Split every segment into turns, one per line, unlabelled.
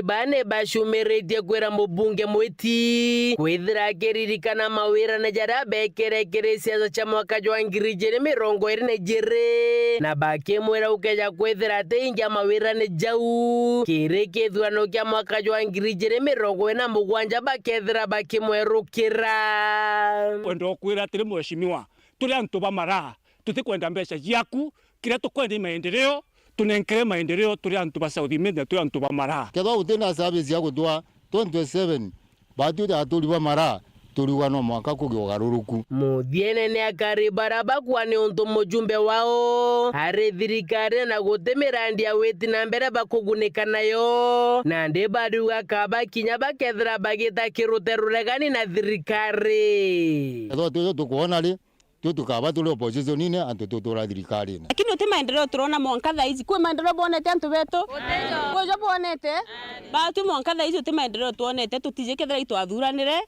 bane bashumeretie kwera mubunge mwiti kwithira kiririkana mawira na jara bekerekere siasa cha mwaka jwa 2022 na bakimwira ukeja kwithira teingia mawira ne jau kirikithwano kya mwaka jwa 2027 bakethira bakimwerukira
kwenda kwira tiri mheshimiwa tuli antu ba mara tutikwenda mbeca yaku kira tukwenda maendeleo tunenkere maendeleo tuli antu ba South Media tuli antu ba mara
kedwa utenda service yako twa 27 batu da tuli ba mara tuli wano mwaka kugigaruruku
muthiene ne akaribara bakwani untu mujumbe wao hari thirikari na gutemera ndia weti na mbere bakugunika nayo na ndi baduga kaba kinya bakethira bagita kiruteruregani na thirikari
kedwa tukuona ri tukaba tuli opposition ine antu tutura thirikari
lakini uti maendeleo turona mwanka thaizi kwa maendeleo bonete antu beto gojo bonete batu mwanka thaizi uti maendeleo tuonete tutije kethira itwathuranire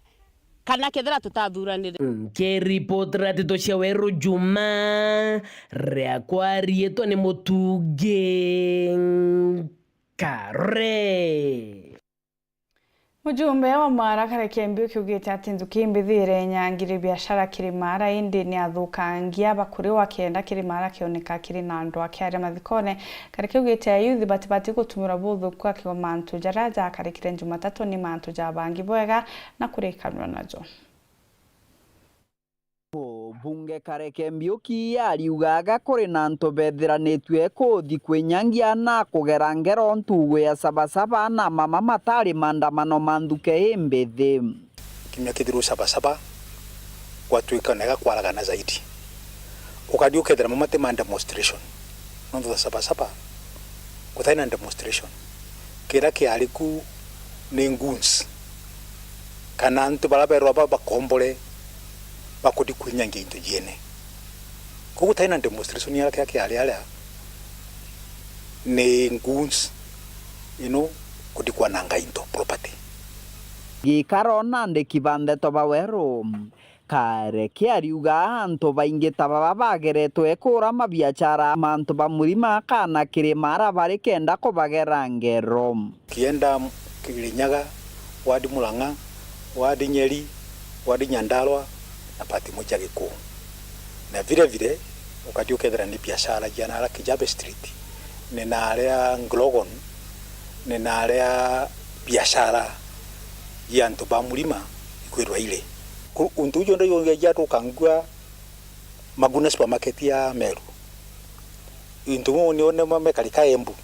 kana kethira tutathuranire
ke report ratito cia Weru Juma reakwarie to ni mutuge kare
Mujumbe wa Mara karekembio kiugite ati nzukimbi nyangire biashara Kirimara indi ni athukangia bakuri wa kienda Kirimara kioneka kiri na andu akiare mathikone karekiugite ayuthi batibati gutumira buthu kwa kiwa mantu jaraja karekire Jumatatu ni mantu jabangi bwega na kurikanwa najo
bunge karekembioki ariugaga kuri na antu bethiranitwe kuthi kwinyangia na kugera ngero ntuwe ya sabasaba na mama matari maandamano mandhuke imbithi
kimya kithiru sabasaba gwatuika nega kwaragana zaidi ukadi ukethera mamate ma demonstration nonthu sabasaba kuthaina demonstration kira kiariku ni nguns kana antu baraberwa bakombole bakudi kunyangia into jene kuko taina demonstration yake ale ne nguns kudi kwa nanga into property
gikarona nde kibande to baweru kare kiariuga antu baingi tababa bageretwe kura mabiachara mantu bamurima kana Kirimara bari kenda ko bagera ngero
kienda Kirinyaga wadi Murang'a wadi Nyeri wadi Nyandarua na pati moja Gikuu na vile vile ukati ukethera ni biashara jana ala Kijabe Street nina area Nglogon nina area biashara ya antu ba mulima ikwirwa ile untu jonda yonge jato kangwa Maguna supermarket ya Meru untu nione mekalika Embu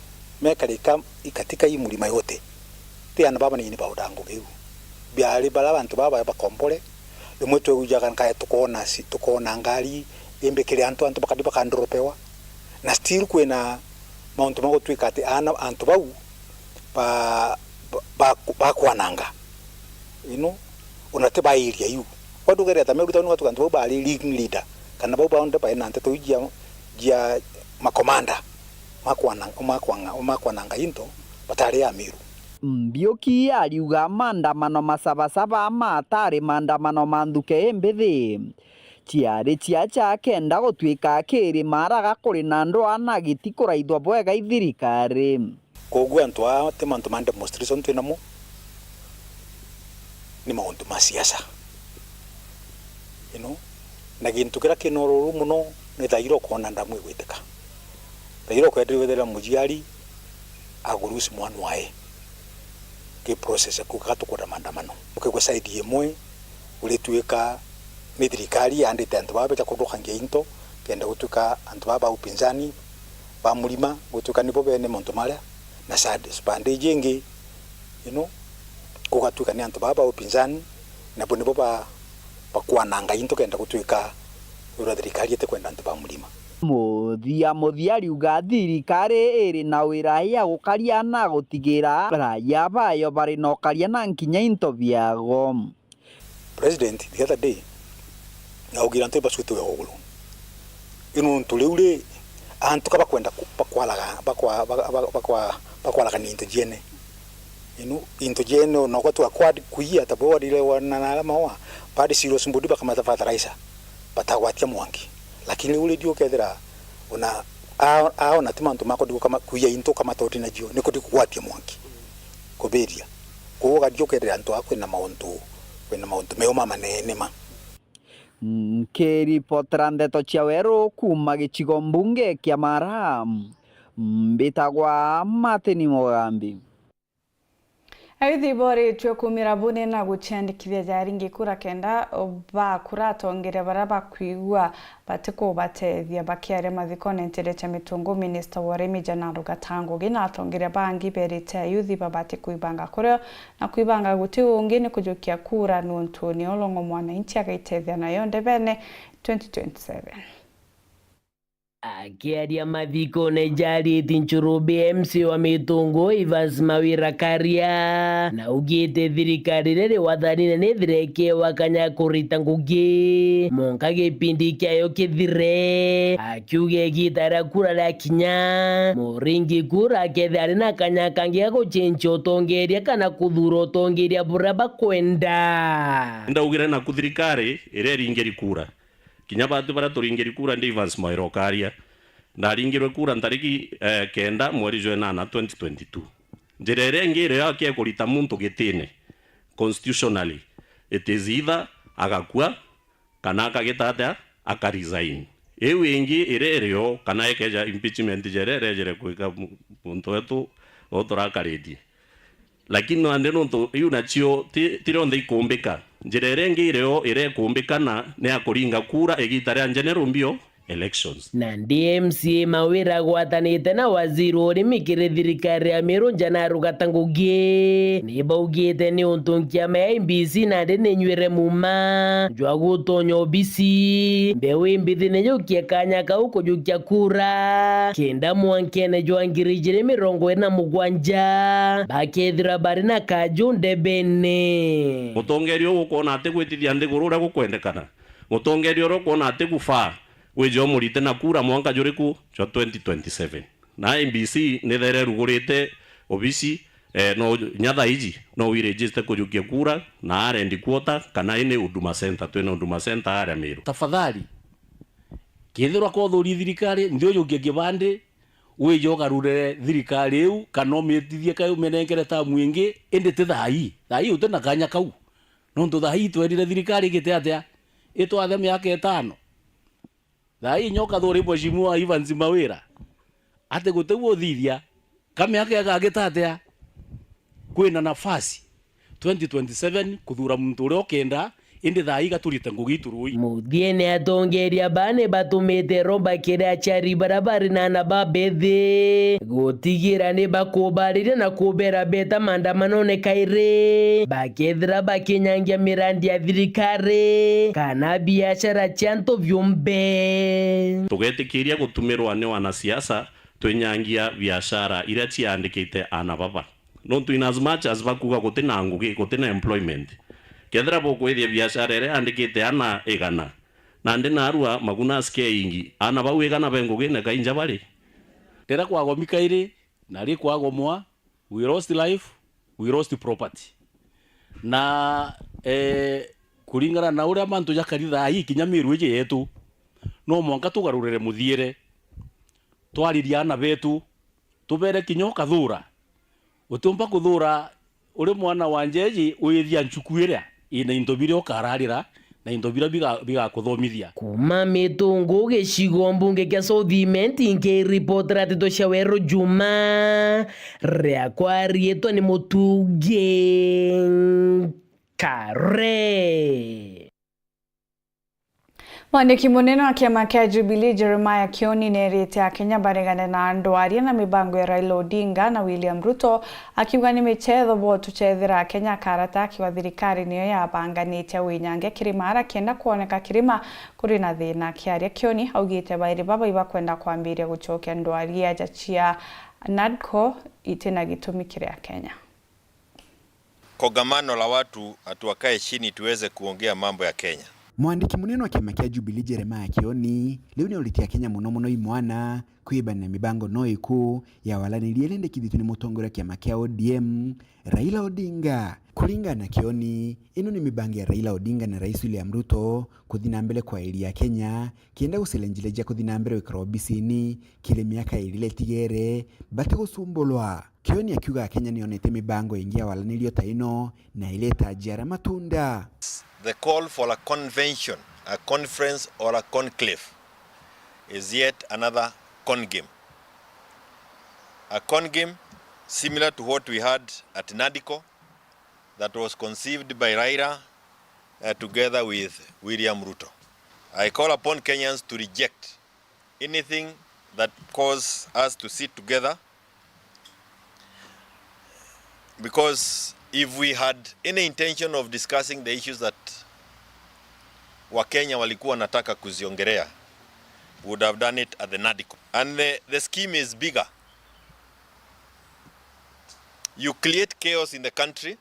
mekalika ikatika hii mulima yote tiana baba ni baudango biu biali bala bantu baba bakombole limwe twegujaga nkaya tukona ngari embekele antu bakadi bakandoropewa na still kwena mauntu mago twikati ana antu bau ba kwananga unate ba iria yu wadugere tameru tanu watu kantu ba leading leader kana bau baunde ba inante to jia makomanda makwananga into batari ya miru
Mbioki ariuga maandamano masabasaba matari maandamano mandhuke imbithi ciari ciacha kenda gutwika Kirimara gakuri na andu ana giti kuraithwa bwega ithirikari
kogu antu ate mantu ma demonstration twinamo ni mauntu ma siasa na gintu kira kinoruru muno ni thairo kona ndamu igwitika thairo kwendithira mujiari agurusi mwana wae ke process kukatu kwa maandamano ukigwa side yemwe ulituika ni thirikari andite antu babe takudukangia into kenda gutuka antu baba upinzani ba mulima gutuka nibo bene muntu maria na side spande jingi kugatuka ni antu baba upinzani na bo nibo ba kwananga into kenda gutuika ura thirikari ite kwenda antu ba mulima muthia riuga thirikari iri na wira ya gukaria na gutigira raya bayo bari no karia na nkinya into biago president the other day augira ntu basuite we ogulu ntuliure antu kaba kwenda bakwalaga ni into jene into jene no kwatu akwadi kuia tabo dile wana alama wa padi siro sumbudi bakamata fertilizer batagwatia mwangi lakini ule dio kethera una na timantu mako diko kama kuya into kama toti na jio niko diko kwatia mwangi kubiria ko ga jokere anto akwe na mauntu meoma manene ma
Kĩribotera ndeto cia werũ kuma gĩcigo mbunge kĩa Mara, mbĩtagwa Martin Mugambi.
Ayuthi boretwe kumira bune na guciandikithia jaringi kura kenda ba kura atongere bara bakwigua batiko batethia bakiare mathikone ntere cha mitungo Minister wa Remi Janaro Gatango gina atongere bangi berete ayuthi babate kuibanga kure na kuibanga guti ungi ni kujukia kura nuntu ni olongo mwananchi agaitethia nayo ndebene 2027.
Akiaria mathiko na jari tinchurubi MC wa mitungo Evans Mawira Karia na ugite thirikari riri wathanine ni thireke wakanya kurita ngugi monka gipindi kyayo kithire akiuge gitara kura la kinya moringi kura kethari na kanya kangia guchencho utongeria kana kuthura utongeria buraba kwenda
ndaugire na kuthirikari ireringeri kura kinya batu bara turingeri kura ndi Evans Mawira Karia ndaringirwe kura ntariki kenda mweri jwenana 2022 njirere ngire yake kurita muntu gitine constitutionally it is either agakua kana akagitata akaresign ewe ingi irerio kana ekeja impeachment jere kuika muntu wetu otorakaredi lakini no ande nonto yuna chio tironde ikumbika njirere ngire ire kumbikana ne akuringa kura egitare general mbio elections
na DMC Mawira gwatanite na waziri urimi kiri thirikari ya Meru Janaro Gatangugi ni baugite ni untunkia me IBC na ndene nywere muma jwa gutonyo bisi mbewe mbithi ne yukia kanya kau kujukia kura kenda mwankene jwa ngirijire 47 bakethira bari na kajunde bene
mutongerio gukona ate gwitithia ndigurura gukwendekana mutongerio rokona ate gufa wejo murite na kura mwanka juriku cho 2027 na IBC ne there rugurite obisi no nyatha iji no we register kujukia kura na arendi quota kana ine Huduma Center twena Huduma Center ara Meru
tafadhali kithirwa ko thuri thirikari ndio yugia kibande wejo garure thirikari eu kana metithie kayo menengere ta mwingi ende te thai utena kanya kau no ndo thai twerire thirikari gite atia itwathe miaka 5 thai nyoka thuri mheshimiwa Evans Mawira ate guteguo thithia kama yake agagitatea kwina nafasi 2027 kuthura muntu uri okenda indi thai gaturite ngugi turui
muthiene atongeria bane batumite romba kira chari barabara na nababethe gutigira ni bakubarire na kubera beta maandamano ne kaire bakethira bakinyangia mirandi ya thirikari kana biashara chanto vyumbe
tugetikiria gutumirwa ni wanasiasa twenyangia biashara ira ciandikite anababa no tu in as much as bakuga gutina ngugi gutina employment kethira bokwithia biashara ere andikite ana igana na ndi narua maguna ske ingi ana bawigana bengugi na kainja bari
tera kwa gomikaire na ri kwa gomwa we lost life we lost property na kuringana na uria mantu jakaritha hii kinyamiru ije yetu no mwanka tugarurire muthiere twariria na betu tubere kinyoka thura utumba kuthura uri mwana wanjeji uyithia nchukuira ina indobire okararira na indobira biga kuthomithia
kuma mitungu gicigo mbunge kia Southiment inke reportera tito cia Weru Juma ria kwarietwa ni Mutugi Kare.
Mwandiki munene wa kiama kia Jubilee Jeremiah Kioni nerite Akenya baregane na andwaria na mibango ya Raila Odinga na William Ruto akiuga ni michetho bo tuchethira Kenya karata akiwa thirikari niyo yabanganite winyange kirimara kenda kuoneka kirima kuri na thina kiaria Kioni augite bairi baba ibakwenda kwambiria guchokia ndwaria jachia NADCO itena gitumi kiria Kenya.
Kongamano la watu atuwakae chini tuweze kuongea mambo ya Kenya.
Mwandiki munene wa kiama kia Jubilee Jeremiah Kioni leo ni ulitia Kenya muno imwana kwibana mibango no iku ya walanĩrie lendekithitũ nĩ mũtongoria kĩama kĩa ODM Raila Odinga. Kulingana Kioni, ino ni mibango ya Raila Odinga na Rais William Ruto kuthi na mbele kwa eri ya Kenya kienda gusilenjileja kuthi na mbele wikara obisini kile miaka ilile tigere bate gusumbulwa. Kioni akiuga Kenya nionete mibango ingi ya walanĩrio ta ino na ileta ajara matunda.
The call for a convention, a conference or a conclave is yet another con game. A con game similar to what we had at NADICO, that was conceived by Raila together with William Ruto. I call upon Kenyans to reject anything that causes us to sit together, because if we had any intention of discussing the issues that Wakenya walikuwa nataka kuziongelea, would have done it at the NADICO. And the scheme is bigger. You create chaos in the country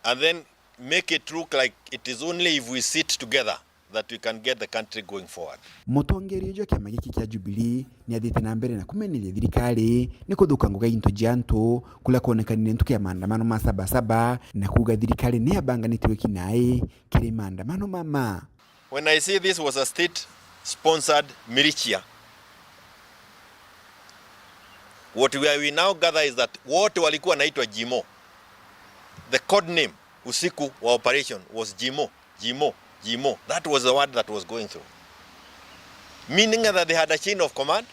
and then make it look like it is only if we sit together that we can get the country going forward.
Mũtongoria ũcio kĩama gĩkĩ kĩa Jubilee nĩ athiĩte na mbere na kũmeneria thirikari nĩ kũthũkanguga into jantu kula kuonekanire ntuke ya maandamano ma Sabasaba na kuga thirikari nĩ yabanganĩte wiki naĩ kĩrĩ maandamano mama.
When I say this was a state-sponsored militia, what we now gather is that wote walikuwa naitwa Jimo. The code name usiku wa operation was Jimo. That was the word that was going through. Meaning that they had a chain of command,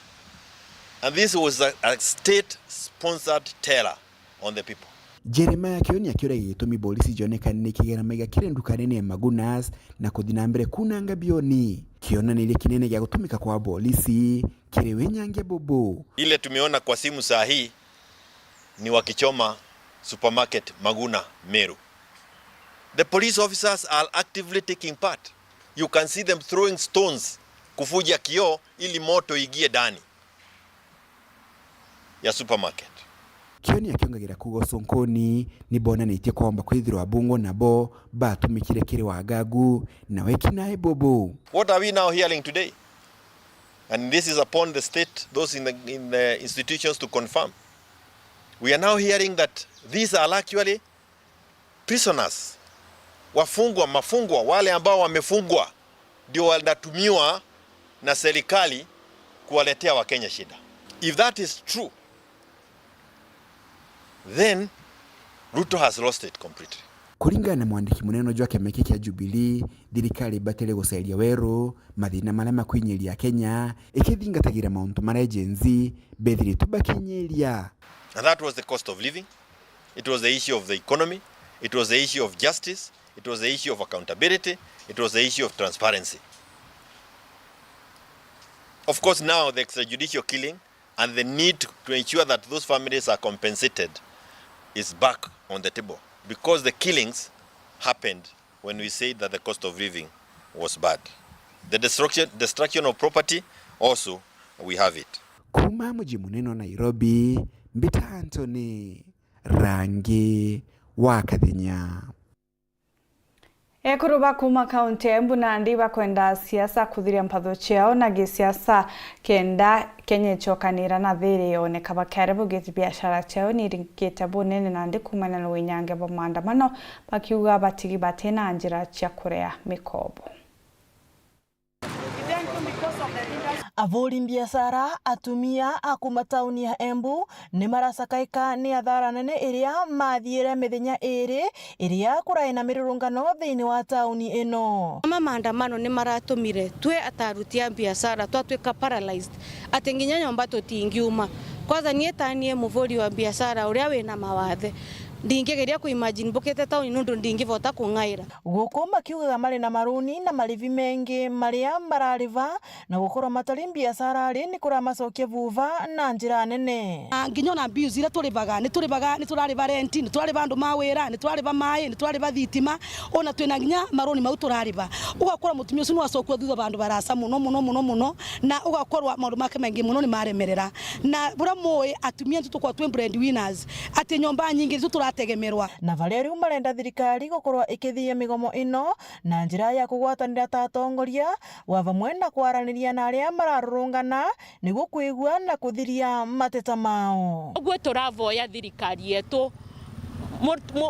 and this was a state-sponsored terror on the people.
Jeremiah Kioni akiura gĩtũmi polisi cionekanire kĩgerama gĩa kĩrendukanene ya Magunas na kuthi na mbere kunanga bioni. Kĩonanĩrie kinene gĩa gũtũmĩka kwa polisi kĩrĩ wenyange bobo.
Ile tumeona kwa simu saa hii ni wakichoma supermarket Maguna Meru. The police officers are actively taking part. You can see them throwing stones kufuja kioo ili moto igie ndani ya supermarket.
Kioni akiongagĩra kuga Sonkoni ni bonanĩtie kwamba kwithirwa bungo nabo batumĩkire kĩrĩ wagagu na wekinae bobo.
What are we now hearing today? And this is upon the state, those in the institutions to confirm. We are now hearing that these are actually prisoners. Wafungwa, mafungwa, wale ambao wamefungwa ndio wanatumiwa na serikali kuwaletea Wakenya shida. If that is true, then Ruto has lost it completely.
Kulingana na mwandiki munene wa kĩama gĩkĩ kĩa Jubilee, thirikari batĩre gũcaria werũ mathĩna marĩa makwinyeria Kenya ĩkĩthingatagira maundu marĩa Gen Z bethiritwo bakinyeria.
And that was the cost of living. It was the issue of the economy. It was the issue of justice. It was the issue of accountability. It was the issue of transparency. Of course, now the extrajudicial killing and the need to ensure that those families are compensated is back on the table, because the killings happened when we said that the cost of living was bad. The destruction of property also, we have it.
Kuma mji munene wa Nairobi, Mbita Anthony, Rangi wa Kathenya.
Ekuruba kuma kaunti ya Embu Nandi bakwenda siasa kuthiria mpatho ciao na gisiasa kenda Kenya chokanira na thiri yoneka bakarebo giti biashara ciao ni ringite bunene Nandi kumana na winyange bo maandamano bakiuga batigi batena njira cia kurea mikobo.
Avuri biashara atumia akuma tauni ya Embu ni marasakaika ni athara nene iria mathiire mithenya iria kuraina mirurungano thiini wa tauni ino.
Maandamano ni maratumire twe atarutia biashara twatweka paralyzed atenginya nyomba tutingiuma kwanza nietanie muvuri wa biashara uria wina mawathe ndingegeria ku imagine bokete tauni nundu ndingivota kungaira
gukumba kiugaga mari na maruni na marivi mengi maria marariva na gukora matari biashara ri ni kura macokie vuva na njira nene
nginyo na bills ira turivaga ni turariva rent ni turariva andu mawira ni turariva mai ni turariva thitima ona twina nginya maruni mau turariva ugakora mutumia ucio nwacokwa thutha bandu barasa muno na ugakorwa maundu make mengi muno ni maremerera na bura moe atumia tutukwa twe brand winners ati nyomba nyingi
turategemerwa na Valerio marenda thirikari gukorwa ikithia migomo ino na njira ya kugwatanira ta atongoria wa vamwe na kwaraniria na aria mararurungana niguo kwigua na kuthiria mateta mao.
Uguo turavoya thirikari yetu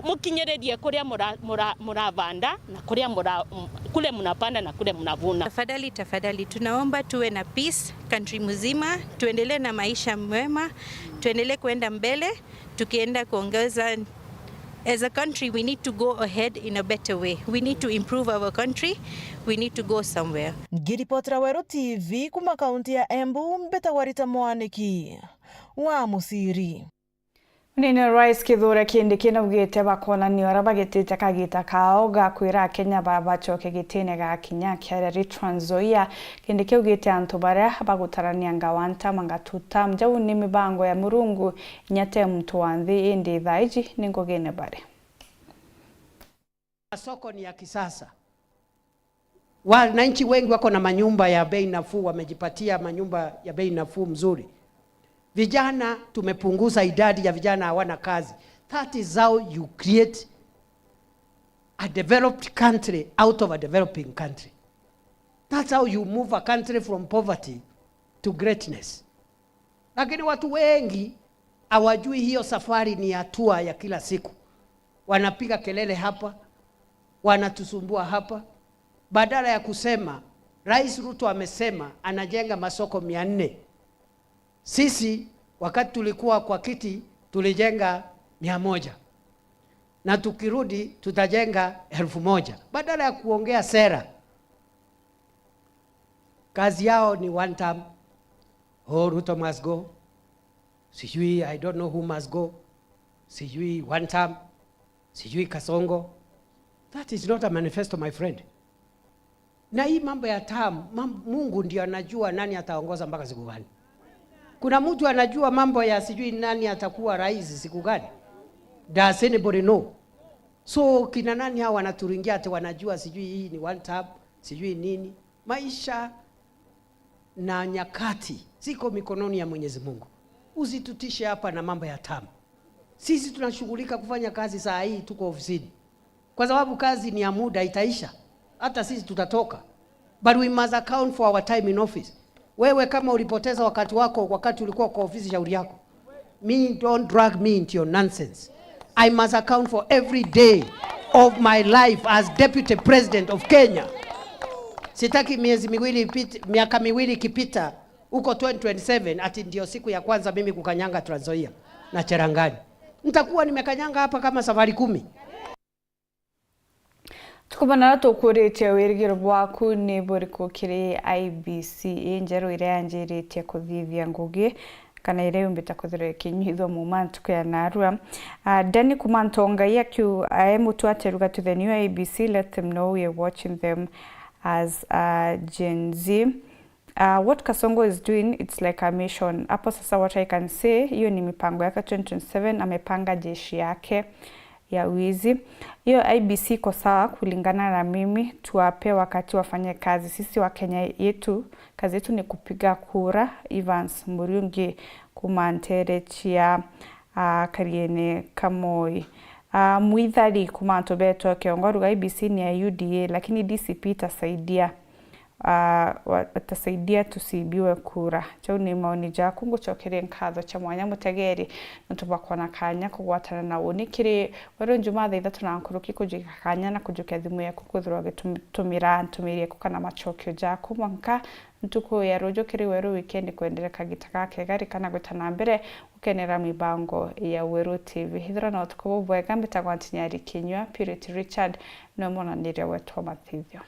mukinyererie kuria muravanda na kuria kule mnapanda na kule mnavuna.
Tafadhali tunaomba tuwe na peace country mzima, tuendelee na maisha mema, tuendelee kwenda mbele, tukienda kuongeza. As a country, we need to go ahead in a better way. We need to improve our country. We need to go somewhere.
Ngiripotera Weru TV kuma kaunti ya Embu, Mbetawarita Mwaniki wa Musiri.
Nini Rais Kithure Kindiki naugite bakonanio aria bagitite kagita kao ga kwira Kenya babacoke gitine ga kinya kiareri Trans Nzoia. Kindiki ugite antu baria bagutarania ngawanta mangatuta mjau ni mibango ya Murungu nyate mtu wanthi indi thaiji ningogene bare.
Soko ni ya kisasa. Wananchi wengi wako na manyumba ya bei nafuu, wamejipatia manyumba ya bei nafuu mzuri. Vijana tumepunguza idadi ya vijana hawana kazi. That is how you create a developed country out of a developing country. That's how you move a country from poverty to greatness. Lakini watu wengi hawajui hiyo safari ni hatua ya kila siku. Wanapiga kelele hapa, wanatusumbua hapa. Badala ya kusema, Rais Ruto amesema anajenga masoko 400. Sisi wakati tulikuwa kwa kiti tulijenga 100. Na tukirudi tutajenga 1000. Badala ya kuongea sera, kazi yao ni one term. Oh, Ruto must go. Sijui, I don't know who must go. Sijui one term. Sijui Kasongo. That is not a manifesto, my friend. Na hii mambo ya term, Mungu ndio anajua nani ataongoza mpaka siku gani. Kuna mtu anajua mambo ya sijui nani atakuwa rais siku gani? Does anybody know? So kina nani hao wanaturingia ati wanajua sijui hii ni one term, sijui nini? Maisha na nyakati ziko mikononi ya Mwenyezi Mungu. Usitutishe hapa na mambo ya term. Sisi tunashughulika kufanya kazi saa hii tuko ofisini. Kwa sababu kazi ni ya muda, itaisha. Hata sisi tutatoka. But we must account for our time in office. Wewe kama ulipoteza wakati wako wakati ulikuwa kwa ofisi shauri yako. Me, don't drag me into your nonsense. I must account for every day of my life as Deputy President of Kenya. Sitaki miaka miwili kipita huko 2027 ati ndio siku ya kwanza mimi kukanyanga Trans Nzoia na Cherangani. Nitakuwa nimekanyanga hapa kama safari 10.
Tukubana tukuritie wirigiro bwaku ni buriko kiri IBC injeru ire yanjiritie kuthithia ngugi kana ire yumbita kuthire kinyitho moment kwa narua. Dani kumantonga yaku mutu ateruga to the new IBC, let them know we are watching them as Gen Z. What Kasongo is doing, it's like a mission. Hapo sasa what I can say, hiyo ni mipango yake 2027, amepanga jeshi yake ya wizi. Hiyo IBC iko sawa kulingana na mimi, tuwape wakati wafanye kazi. Sisi wa Kenya yetu, kazi yetu ni kupiga kura. Evans Murungi kumantere chia Kariene Kamoi. Muithari kumanto beto kiongoru IBC ni ya UDA, lakini DCP itasaidia. Watasaidia tusibiwe kura. Chau ni maoni jaku ngucokere nkatho cha mwanya mutegeri ntubakwa na kanya kugwatana na unikiri wero njuma tha 3 na nkuruki kujika kanya na kujukia thimu yaku kuthurwa gitumira ntumirie kukana machokyo jaku mwanka ntuko ya rojo kiri wero weekend kuendeleka gitaka kegari kana gutana mbere ukenera mibango ya Weru TV. Hithira no tuko bwega mbitagwa ntinyari Kinyua Purity Richard no mona nire wetu Mathithio.